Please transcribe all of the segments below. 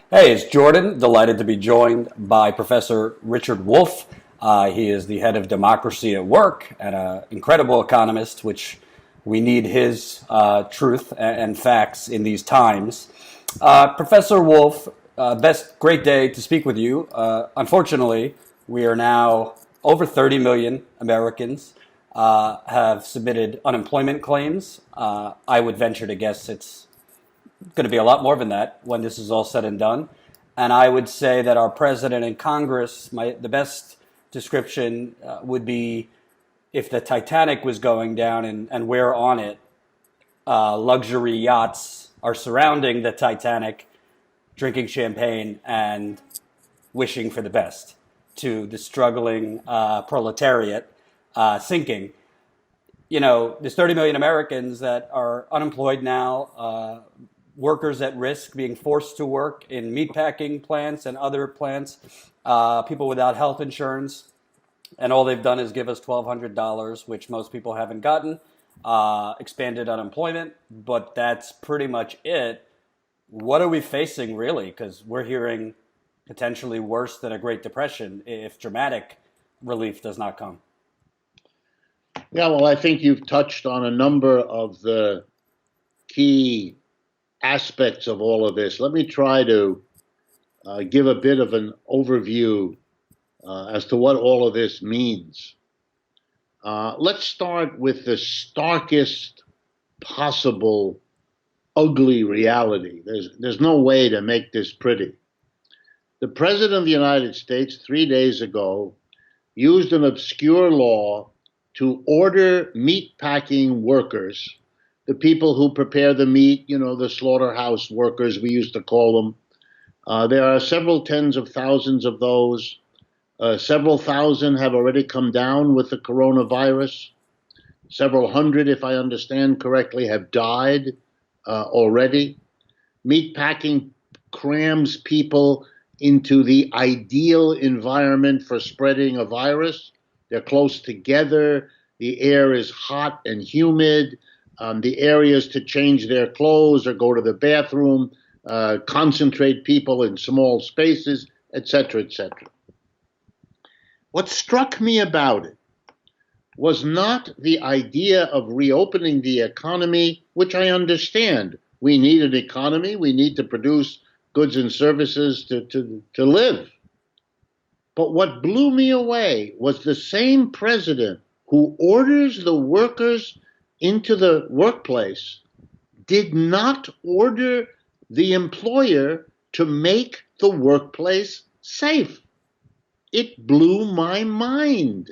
Hey, it's Jordan. Delighted to be joined by Professor Richard Wolff. He is the head of democracy at work and an incredible economist, which we need his truth and facts in these times. Professor Wolff, great day to speak with you. Unfortunately, we are now over 30 million Americans have submitted unemployment claims. I would venture to guess it's going to be a lot more than that when this is all said and done. And I would say that our president and Congress, the best description would be if the Titanic was going down and we're on it, luxury yachts are surrounding the Titanic, drinking champagne and wishing for the best to the struggling proletariat sinking. You know, there's 30 million Americans that are unemployed now, workers at risk, being forced to work in meatpacking plants and other plants, people without health insurance. And all they've done is give us $1,200, which most people haven't gotten, expanded unemployment, but that's pretty much it. What are we facing really? Because we're hearing potentially worse than a Great Depression if dramatic relief does not come. Yeah, well, I think you've touched on a number of the key aspects of all of this. Let me try to give a bit of an overview as to what all of this means. Let's start with the starkest possible ugly reality. There's no way to make this pretty. The President of the United States 3 days ago used an obscure law to order meatpacking workers, the people who prepare the meat, you know, the slaughterhouse workers, we used to call them. There are several tens of thousands of those. Several thousand have already come down with the coronavirus. Several hundred, if I understand correctly, have died already. Meatpacking crams people into the ideal environment for spreading a virus. They're close together. The air is hot and humid. The areas to change their clothes or go to the bathroom, concentrate people in small spaces, etc., etc. What struck me about it was not the idea of reopening the economy, which I understand. We need an economy. We need to produce goods and services to live. But what blew me away was the same president who orders the workers into the workplace did not order the employer to make the workplace safe. It blew my mind.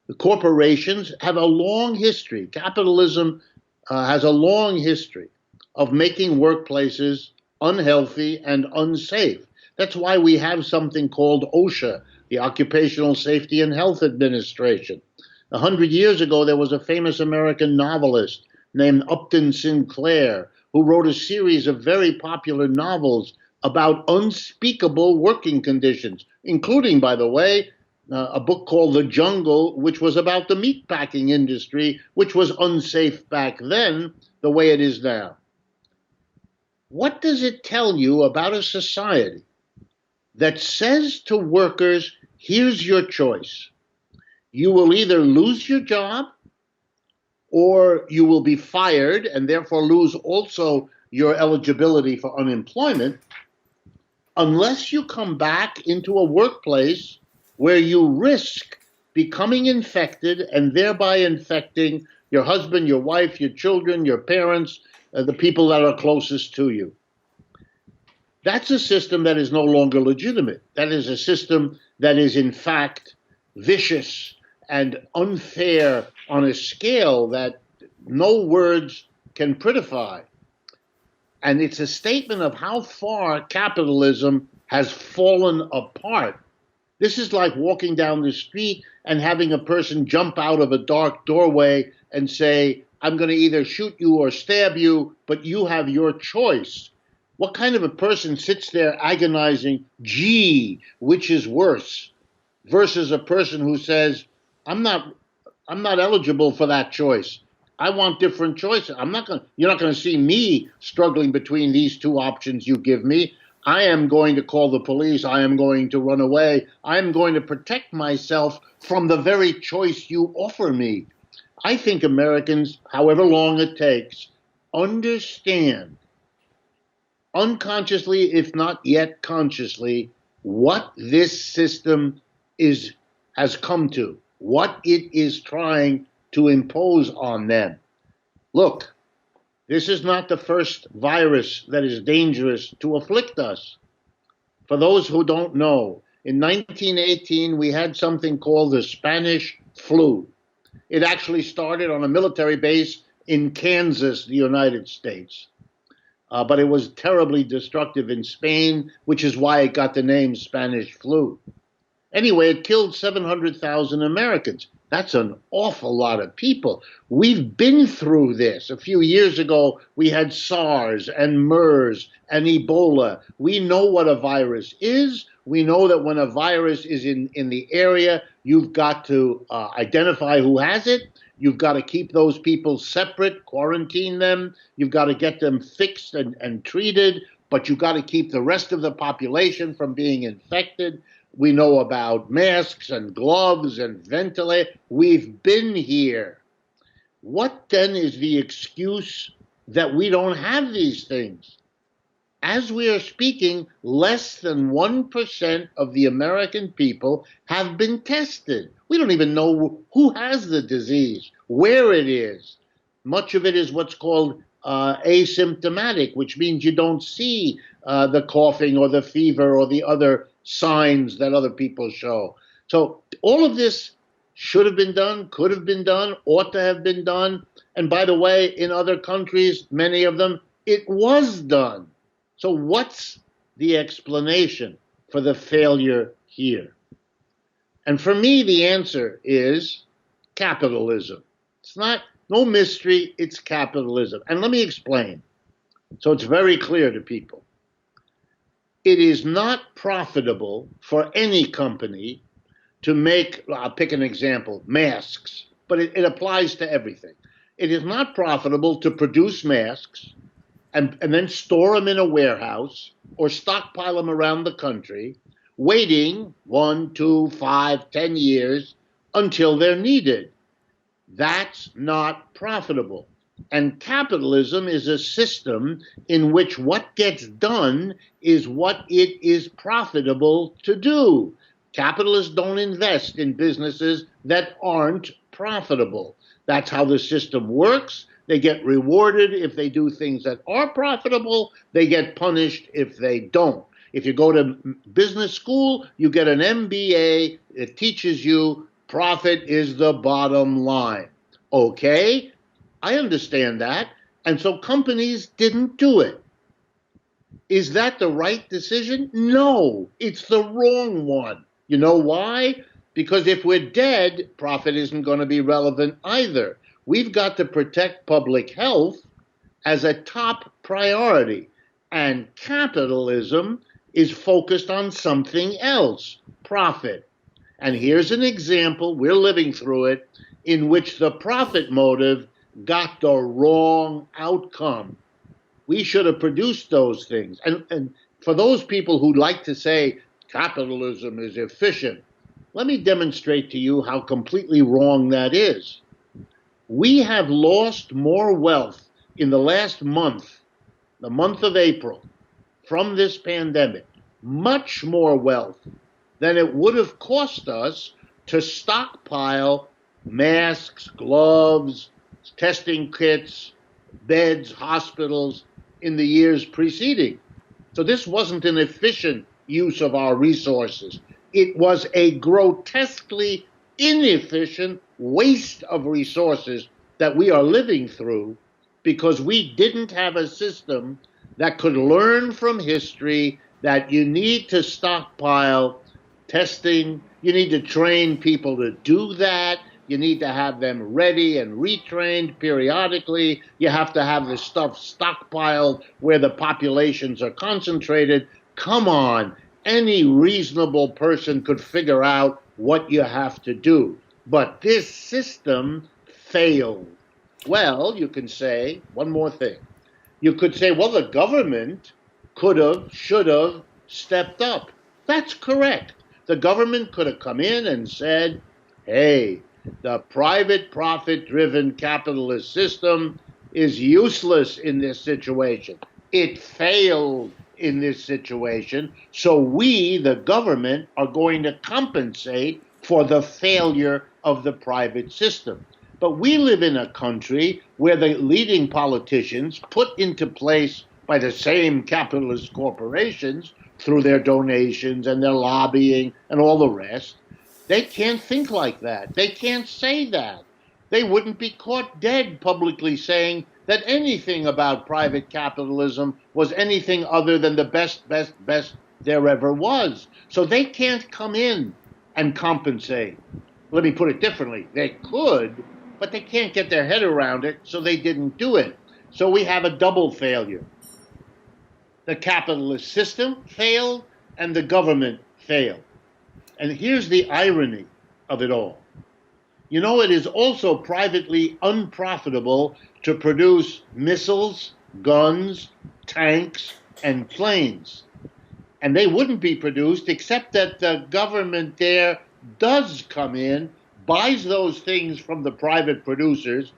The corporations have a long history. Capitalism has a long history of making workplaces unhealthy and unsafe. That's why we have something called OSHA, the Occupational Safety and Health Administration. 100 years ago, there was a famous American novelist named Upton Sinclair who wrote a series of very popular novels about unspeakable working conditions, including, by the way, a book called The Jungle, which was about the meatpacking industry, which was unsafe back then the way it is now. What does it tell you about a society that says to workers, here's your choice. You will either lose your job or you will be fired and therefore lose also your eligibility for unemployment unless you come back into a workplace where you risk becoming infected and thereby infecting your husband, your wife, your children, your parents, the people that are closest to you. That's a system that is no longer legitimate. That is a system that is in fact vicious and unfair on a scale that no words can prettify. And it's a statement of how far capitalism has fallen apart. This is like walking down the street and having a person jump out of a dark doorway and say, I'm going to either shoot you or stab you, but you have your choice. What kind of a person sits there agonizing, gee, which is worse, versus a person who says, I'm not eligible for that choice. I want different choices. You're not going to see me struggling between these two options you give me. I am going to call the police. I am going to run away. I am going to protect myself from the very choice you offer me. I think Americans, however long it takes, understand unconsciously, if not yet consciously, what this system has come to, what it is trying to impose on them. Look, this is not the first virus that is dangerous to afflict us. For those who don't know, in 1918, we had something called the Spanish flu. It actually started on a military base in Kansas, the United States. But it was terribly destructive in Spain, which is why it got the name Spanish flu. Anyway, it killed 700,000 Americans. That's an awful lot of people. We've been through this. A few years ago, we had SARS and MERS and Ebola. We know what a virus is. We know that when a virus is in the area, you've got to identify who has it. You've got to keep those people separate, quarantine them. You've got to get them fixed and treated, but you've got to keep the rest of the population from being infected. We know about masks and gloves and ventilators. We've been here. What then is the excuse that we don't have these things? As we are speaking, less than 1% of the American people have been tested. We don't even know who has the disease, where it is. Much of it is what's called asymptomatic, which means you don't see the coughing or the fever or the other signs that other people show. So all of this should have been done, could have been done, ought to have been done. And by the way, in other countries, many of them, it was done. So what's the explanation for the failure here? And for me, the answer is capitalism. It's no mystery, it's capitalism. And let me explain, so it's very clear to people. It is not profitable for any company to make, I'll pick an example, masks, but it applies to everything. It is not profitable to produce masks and then store them in a warehouse or stockpile them around the country, waiting 1, 2, 5, 10 years until they're needed. That's not profitable. And capitalism is a system in which what gets done is what it is profitable to do. Capitalists don't invest in businesses that aren't profitable. That's how the system works. They get rewarded if they do things that are profitable. They get punished if they don't. If you go to business school, you get an MBA. It teaches you profit is the bottom line. Okay, I understand that. And so companies didn't do it. Is that the right decision? No, it's the wrong one. You know why? Because if we're dead, profit isn't going to be relevant either. We've got to protect public health as a top priority. And capitalism is focused on something else, profit. And here's an example, we're living through it, in which the profit motive got the wrong outcome. We should have produced those things. And for those people who like to say capitalism is efficient, let me demonstrate to you how completely wrong that is. We have lost more wealth in the last month, the month of April, from this pandemic, much more wealth than it would have cost us to stockpile masks, gloves, testing kits, beds, hospitals in the years preceding. So this wasn't an efficient use of our resources. It was a grotesquely inefficient waste of resources that we are living through because we didn't have a system that could learn from history that you need to stockpile testing, you need to train people to do that, you need to have them ready and retrained periodically, you have to have the stuff stockpiled where the populations are concentrated. Come on, any reasonable person could figure out what you have to do. But this system failed. Well, you can say, one more thing. You could say, well, the government could have, should have stepped up. That's correct. The government could have come in and said, hey, the private profit-driven capitalist system is useless in this situation. It failed in this situation. So we, the government, are going to compensate for the failure of the private system. But we live in a country where the leading politicians, put into place by the same capitalist corporations through their donations and their lobbying and all the rest, they can't think like that. They can't say that. They wouldn't be caught dead publicly saying that anything about private capitalism was anything other than the best there ever was. So they can't come in and compensate. Let me put it differently. They could, but they can't get their head around it, so they didn't do it. So we have a double failure. The capitalist system failed, and the government failed. And here's the irony of it all. You know, it is also privately unprofitable to produce missiles, guns, tanks, and planes. And they wouldn't be produced except that the government there does come in, buys those things from the private producers,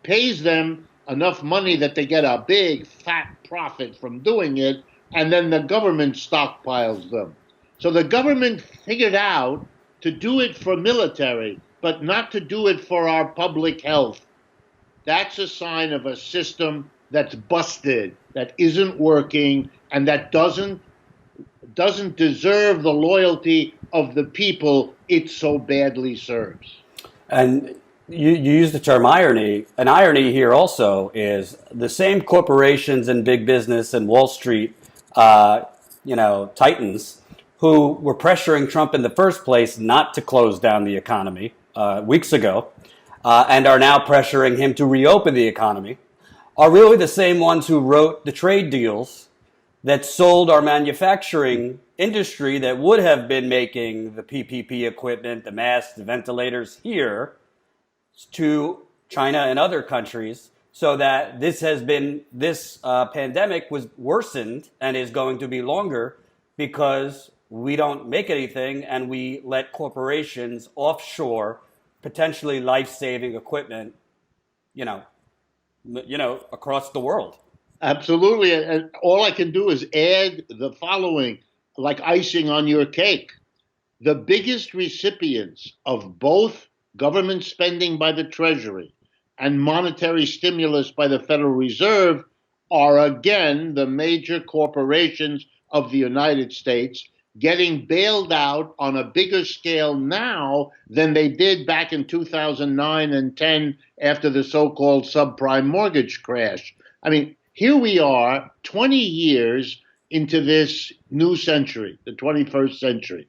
pays them enough money that they get a big fat profit from doing it, and then the government stockpiles them. So the government figured out to do it for military, but not to do it for our public health. That's a sign of a system that's busted, that isn't working, and that doesn't deserve the loyalty of the people it so badly serves. And you use the term irony. An irony here also is the same corporations and big business and Wall Street, titans who were pressuring Trump in the first place not to close down the economy weeks ago, and are now pressuring him to reopen the economy, are really the same ones who wrote the trade deals that sold our manufacturing industry that would have been making the PPP equipment, the masks, the ventilators here to China and other countries, so that this pandemic was worsened and is going to be longer because we don't make anything and we let corporations offshore potentially life-saving equipment, across the world. Absolutely. And all I can do is add the following, like icing on your cake. The biggest recipients of both government spending by the Treasury and monetary stimulus by the Federal Reserve are, again, the major corporations of the United States, getting bailed out on a bigger scale now than they did back in 2009 and 10 after the so-called subprime mortgage crash. I mean, here we are 20 years into this new century, the 21st century,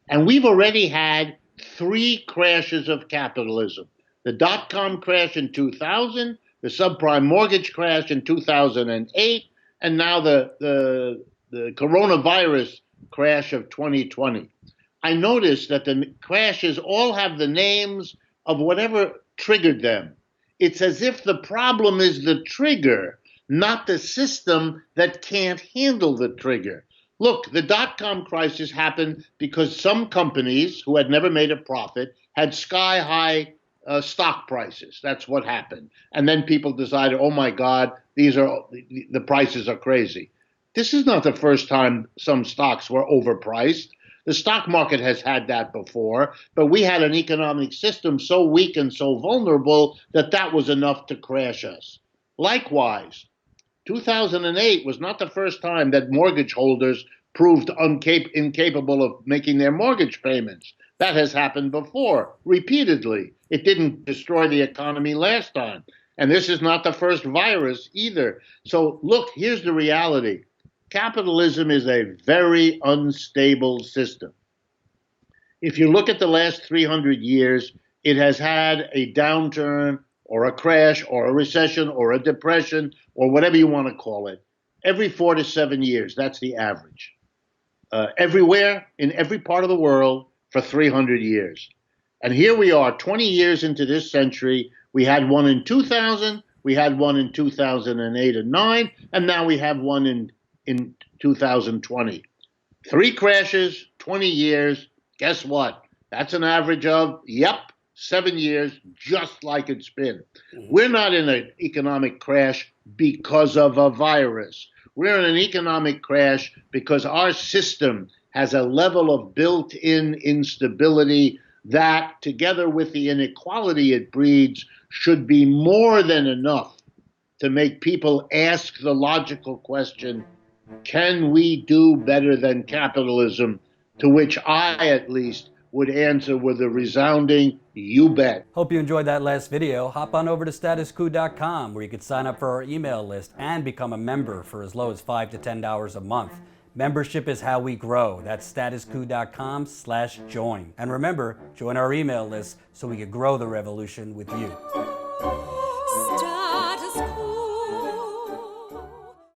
and we've already had 3 crashes of capitalism. The dot-com crash in 2000, the subprime mortgage crash in 2008, and now the coronavirus crash of 2020. I noticed that the crashes all have the names of whatever triggered them. It's as if the problem is the trigger, not the system that can't handle the trigger. Look, the dot-com crisis happened because some companies who had never made a profit had sky-high stock prices. That's what happened. And then people decided, oh my God, the prices are crazy. This is not the first time some stocks were overpriced. The stock market has had that before, but we had an economic system so weak and so vulnerable that that was enough to crash us. Likewise, 2008 was not the first time that mortgage holders proved incapable of making their mortgage payments. That has happened before, repeatedly. It didn't destroy the economy last time. And this is not the first virus either. So look, here's the reality. Capitalism is a very unstable system. If you look at the last 300 years, it has had a downturn or a crash or a recession or a depression or whatever you want to call it, every 4 to 7 years. That's the average. Everywhere, in every part of the world, for 300 years. And here we are, 20 years into this century. We had one in 2000, We had one in 2008 and 9, and now we have one in 2020. 3 crashes, 20 years. Guess what? That's an average of, 7 years, just like it's been. We're not in an economic crash because of a virus. We're in an economic crash because our system has a level of built-in instability that, together with the inequality it breeds, should be more than enough to make people ask the logical question, can we do better than capitalism? To which I, at least, would answer with a resounding, you bet. Hope you enjoyed that last video. Hop on over to statuscoup.com where you can sign up for our email list and become a member for as low as $5 to $10 a month. Membership is how we grow. That's statuscoup.com/join. And remember, join our email list so we can grow the revolution with you.